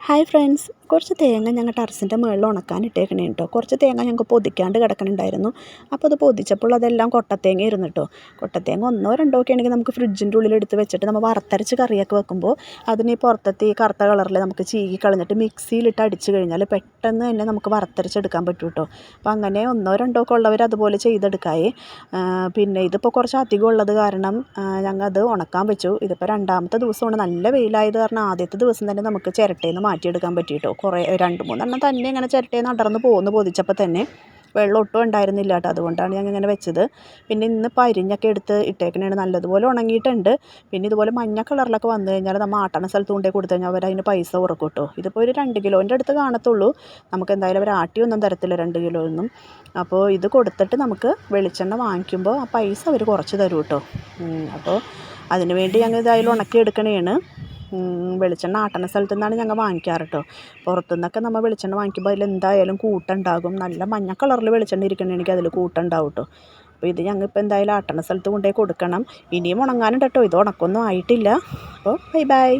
Hi friends, കുറച്ച് തേങ്ങ ഞങ്ങൾ ടെറസിൻ്റെ മുകളിൽ ഉണക്കാൻ ഇട്ടേക്കണേ കേട്ടോ. കുറച്ച് തേങ്ങ ഞങ്ങൾക്ക് പൊതിക്കാണ്ട് കിടക്കണുണ്ടായിരുന്നു. അപ്പോൾ അത് പൊതിച്ചപ്പോൾ അതെല്ലാം കൊട്ടത്തേങ്ങ ഇരുന്നു കേട്ടോ. കൊട്ടത്തേങ്ങ ഒന്നോ രണ്ടോ ഒക്കെ ആണെങ്കിൽ നമുക്ക് ഫ്രിഡ്ജിൻ്റെ ഉള്ളിൽ എടുത്ത് വെച്ചിട്ട് നമ്മൾ വറുത്തരച്ച് കറിയൊക്കെ വെക്കുമ്പോൾ അതിന് ഈ പുറത്തത്തെ ഈ കറുത്ത കളറിൽ നമുക്ക് ചീകി കളഞ്ഞിട്ട് മിക്സിയിലിട്ട് അടിച്ച് കഴിഞ്ഞാൽ പെട്ടെന്ന് തന്നെ നമുക്ക് വറുത്തരച്ചെടുക്കാൻ പറ്റും കേട്ടോ. അപ്പോൾ അങ്ങനെ ഒന്നോ രണ്ടോ ഒക്കെ ഉള്ളവർ അതുപോലെ ചെയ്തെടുക്കായേ. പിന്നെ ഇതിപ്പോൾ കുറച്ച് അധികം ഉള്ളത് കാരണം ഞങ്ങൾ അത് ഉണക്കാൻ വെച്ചു. ഇതിപ്പോൾ രണ്ടാമത്തെ ദിവസമാണ്. നല്ല വെയിലായത് കാരണം ആദ്യത്തെ ദിവസം തന്നെ നമുക്ക് ചിരട്ടയിൽ നിന്ന് മാറ്റിയെടുക്കാൻ പറ്റിയിട്ടോ. കുറേ 2-3 തന്നെ ഇങ്ങനെ ചിരട്ടയിൽ നിന്ന് അടർന്ന് പോകുന്നു പൊതിച്ചപ്പോൾ തന്നെ. വെള്ളം ഒട്ടും ഉണ്ടായിരുന്നില്ല കേട്ടോ. അതുകൊണ്ടാണ് ഞങ്ങൾ ഇങ്ങനെ വെച്ചത്. പിന്നെ ഇന്നിപ്പോൾ അരിഞ്ഞൊക്കെ എടുത്ത് ഇട്ടേക്കണേണ്. നല്ലതുപോലെ ഉണങ്ങിയിട്ടുണ്ട്. പിന്നെ ഇതുപോലെ മഞ്ഞ കളറിലൊക്കെ വന്നു കഴിഞ്ഞാൽ നമ്മൾ ആട്ടണ സ്ഥലത്ത് കൊണ്ടേ കൊടുത്തു കഴിഞ്ഞാൽ അവരതിന് പൈസ കുറക്കും കേട്ടോ. ഇതിപ്പോൾ ഒരു 2 കിലോൻ്റെ അടുത്ത് കാണത്തുള്ളൂ. നമുക്ക് എന്തായാലും അവർ ആട്ടിയൊന്നും തരത്തില്ല 2 കിലോ ഒന്നും. അപ്പോൾ ഇത് കൊടുത്തിട്ട് നമുക്ക് വെളിച്ചെണ്ണ വാങ്ങിക്കുമ്പോൾ ആ പൈസ അവർ കുറച്ച് തരും കേട്ടോ. അപ്പോൾ അതിന് വേണ്ടി ഞങ്ങൾ ഇതായാലും ഉണക്കി എടുക്കണേണ്. വെളിച്ചെണ്ണ ആട്ടണ സ്ഥലത്തു നിന്നാണ് ഞങ്ങൾ വാങ്ങിക്കാറ് കേട്ടോ. പുറത്തുനിന്നൊക്കെ നമ്മൾ വെളിച്ചെണ്ണ വാങ്ങിക്കുമ്പോൾ അതിൽ എന്തായാലും കൂട്ടുണ്ടാകും. നല്ല മഞ്ഞ കളറിൽ വെളിച്ചെണ്ണ ഇരിക്കണമെങ്കിൽ അതിൽ കൂട്ടുണ്ടാവും കേട്ടോ. അപ്പോൾ ഇത് ഞങ്ങൾ ഇപ്പോൾ എന്തായാലും ആട്ടണ സ്ഥലത്ത് കൊണ്ടുപോയി കൊടുക്കണം. ഇനിയും ഉണങ്ങാനുണ്ട് കേട്ടോ. ഇത് ഉണക്കൊന്നും ആയിട്ടില്ല. അപ്പോൾ ബൈ ബൈ.